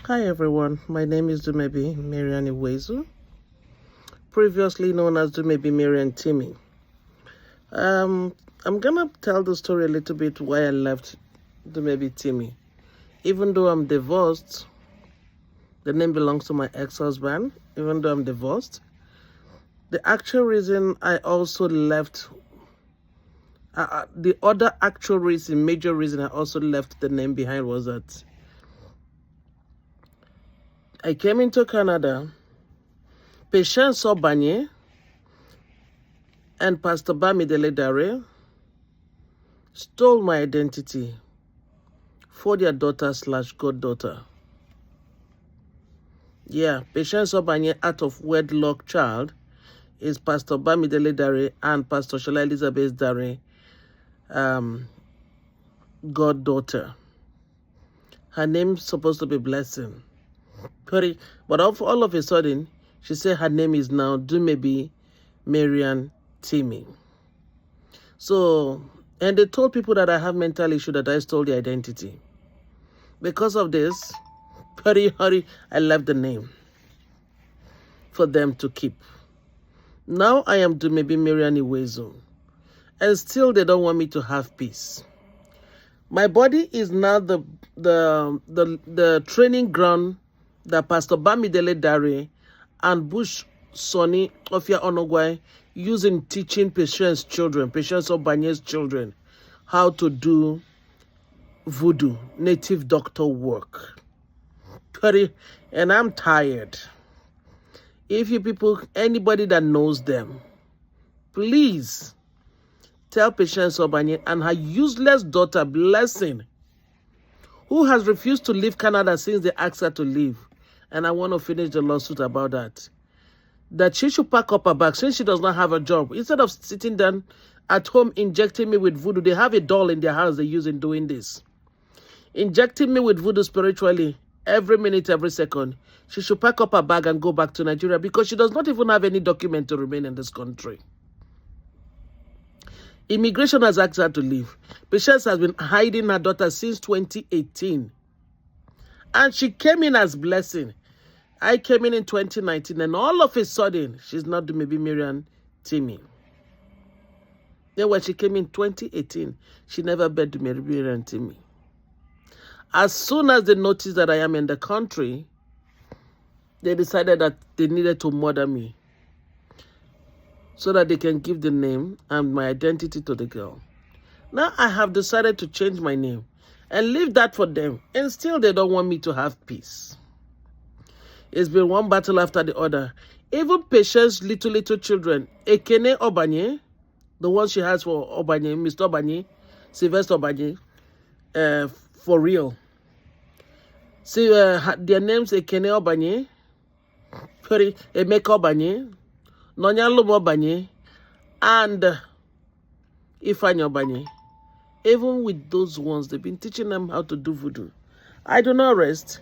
Hi everyone, my name is Dumebi Marian Iwezu, previously known as Dumebi Marian Timmy. I'm gonna tell the story a little bit why I left Dumebi Timmy. Even though I'm divorced, the name belongs to my ex-husband. Even though I'm divorced, the actual reason I also left, the other actual reason, major reason I also left the name behind was that I came into Canada. Patience Obanye and Pastor Bamidale Dare stole my identity for their daughter/goddaughter. Yeah, Patience Obanye, out of wedlock child, is Pastor Bamidale Dare and Pastor Shola Elizabeth Dare, goddaughter. Her name's supposed to be Blessing. But all of a sudden, she said her name is now Dumebi Marian Timmy. So, and they told people that I have mental issue, that I stole the identity. Because of this, I left the name for them to keep. Now I am Dumebi Marian Iwezu, and still they don't want me to have peace. My body is now the training ground that Pastor Bamidale Dare and Bush Sonny Ofia Onogwai using teaching Patience Obanye's children, how to do voodoo, native doctor work. And I'm tired. If you people, anybody that knows them, please tell Patience Obanye and her useless daughter, Blessing, who has refused to leave Canada since they asked her to leave. And I want to finish the lawsuit about that she should pack up her bag since she does not have a job. Instead of sitting down at home injecting me with voodoo, they have a doll in their house they use in doing this. Injecting me with voodoo spiritually every minute, every second. She should pack up her bag and go back to Nigeria because she does not even have any document to remain in this country. Immigration has asked her to leave. Patience has been hiding her daughter since 2018. And she came in as Blessing. I came in 2019, and all of a sudden, she's not Dumebi Marian Timmy. Then when she came in 2018, she never bet Dumebi Marian Timmy. As soon as they noticed that I am in the country, they decided that they needed to murder me so that they can give the name and my identity to the girl. Now I have decided to change my name and leave that for them, and still they don't want me to have peace. It's been one battle after the other. Even Patience little children, Ekene Obanye, the one she has for Obanye, Mr. Obanye, Sylvester Obanye, for real. See, their names Ekene Obanye, Emeka Obanye, Nonyalum Obanye, and Ifeanyi Obanye. Even with those ones, they've been teaching them how to do voodoo. I do not rest.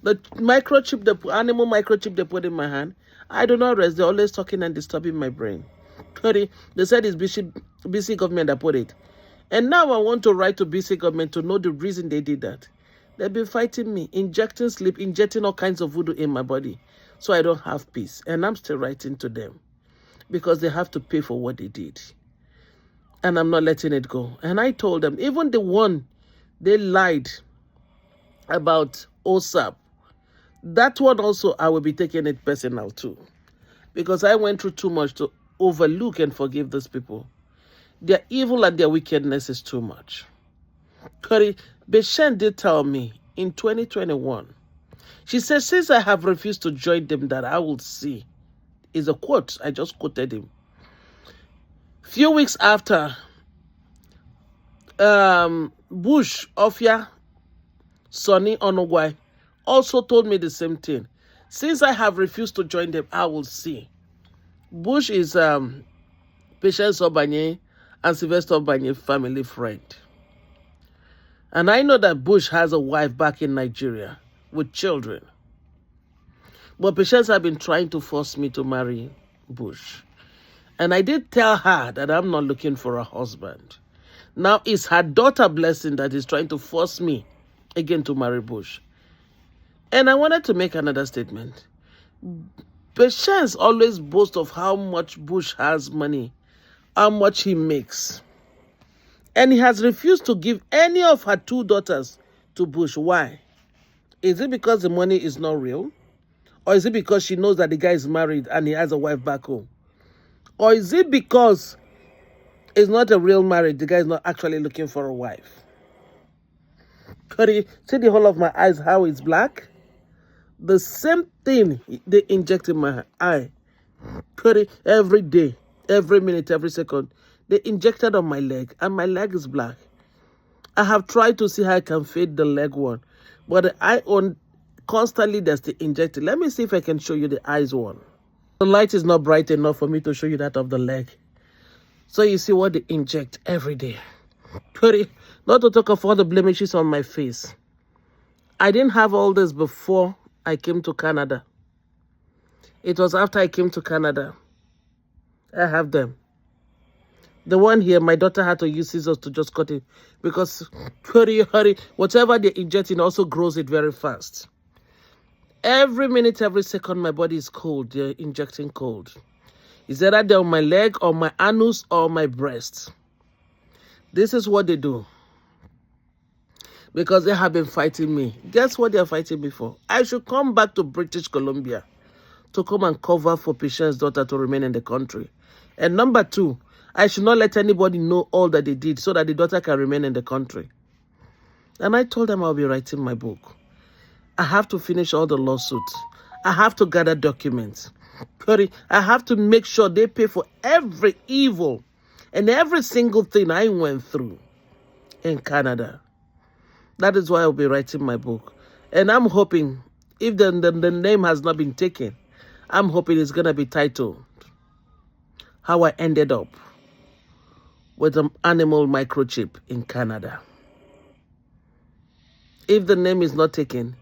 The microchip, the animal microchip they put in my hand, I do not rest. They're always talking and disturbing my brain. They said it's BC government that put it. And now I want to write to BC government to know the reason they did that. They've been fighting me, injecting sleep, injecting all kinds of voodoo in my body, so I don't have peace. And I'm still writing to them because they have to pay for what they did. And I'm not letting it go. And I told them, even the one they lied about OSAP, that one also I will be taking it personal too. Because I went through too much to overlook and forgive those people. Their evil and their wickedness is too much. Beshen did tell me in 2021, she said, since I have refused to join them, that I will see. Is a quote. I just quoted him. Few weeks after, Bush Ofia Sonny Onogwai also told me the same thing. Since I have refused to join them, I will see. Bush is Patience Obanye and Sylvester Obanye family friend. And I know that Bush has a wife back in Nigeria with children. But Patience has been trying to force me to marry Bush. And I did tell her that I'm not looking for a husband. Now it's her daughter Blessing that is trying to force me again to marry Bush. And I wanted to make another statement. Patience always boasts of how much Bush has money, how much he makes. And he has refused to give any of her 2 daughters to Bush. Why? Is it because the money is not real? Or is it because she knows that the guy is married and he has a wife back home? Or is it because it's not a real marriage, the guy is not actually looking for a wife? Could you see the whole of my eyes, how it's black? The same thing they inject in my eye. Every day, every minute, every second. They injected on my leg, and my leg is black. I have tried to see how I can fade the leg one, but the eye one, constantly there's the injected. Let me see if I can show you the eyes one. The light is not bright enough for me to show you that of the leg. So you see what they inject every day. Not to talk of all the blemishes on my face. I didn't have all this before I came to Canada. It was after I came to Canada. I have them. The one here, my daughter had to use scissors to just cut it because whatever they inject in also grows it very fast. Every minute, every second, my body is cold. They're injecting cold. Is either they're on my leg or my anus or my breast. This is what they do. Because they have been fighting me. Guess what they're fighting me for? I should come back to British Columbia to come and cover for Patient's daughter to remain in the country. And number 2, I should not let anybody know all that they did so that the daughter can remain in the country. And I told them I'll be writing my book. I have to finish all the lawsuits. I have to gather documents. I have to make sure they pay for every evil and every single thing I went through in Canada. That is why I'll be writing my book. And I'm hoping, if the name has not been taken, I'm hoping it's going to be titled, How I Ended Up with an Animal Microchip in Canada. If the name is not taken,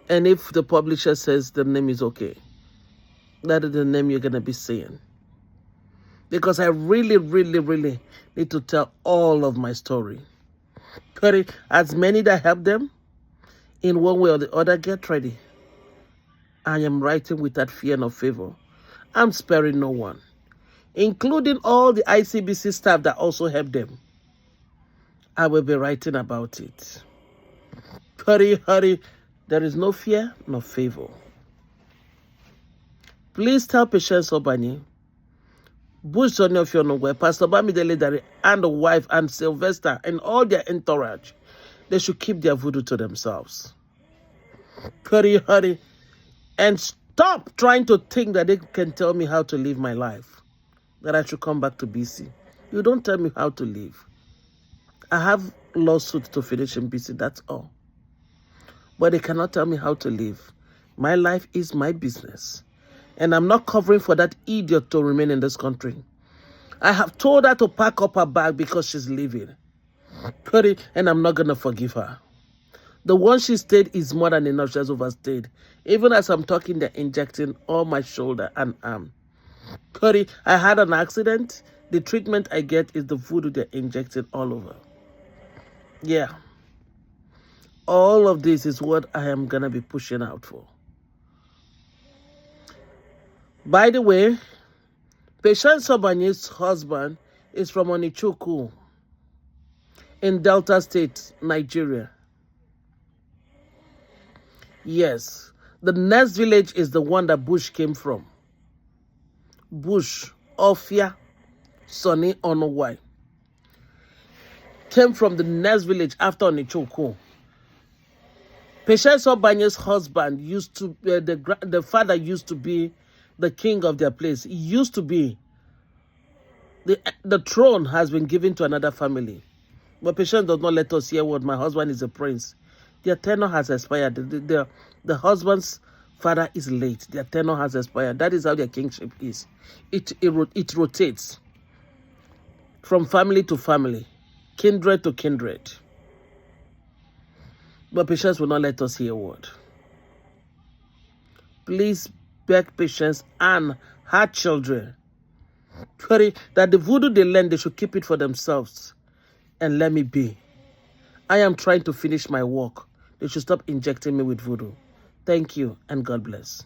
and if the publisher says the name is okay, that is the name you're going to be seeing. Because I really, really, really need to tell all of my story. As many that help them, in one way or the other, get ready. I am writing with that fear and favor. I'm sparing no one, including all the ICBC staff that also help them. I will be writing about it. There is no fear, no favor. Please tell Patience Obani, Bush on your where Pastor Bamidale Dare and the wife and Sylvester and all their entourage, they should keep their voodoo to themselves. And stop trying to think that they can tell me how to live my life. That I should come back to BC. You don't tell me how to live. I have lawsuits to finish in BC, that's all. But they cannot tell me how to live. My life is my business. And I'm not covering for that idiot to remain in this country. I have told her to pack up her bag because she's leaving. And I'm not going to forgive her. The one she stayed is more than enough. She has overstayed. Even as I'm talking, they're injecting all my shoulder and arm. I had an accident. The treatment I get is the voodoo they're injecting all over. Yeah. All of this is what I am going to be pushing out for. By the way, Patience Obani's husband is from Onichuku in Delta State, Nigeria. Yes, the next village is the one that Bush came from. Bush, Ofia, Sonny Onowai. Came from the next village after Onichuku. Patience Obani's husband used to, the father used to be the king of their place. He used to be. The throne has been given to another family. But Patience does not let us hear what my husband is a prince. Their tenure has expired. The husband's father is late. Their tenure has expired. That is how their kingship is. It rotates from family to family, kindred to kindred. But Patience will not let us hear a word. Please beg Patience and her children that the voodoo they learn, they should keep it for themselves and let me be. I am trying to finish my work. They should stop injecting me with voodoo. Thank you, and God bless.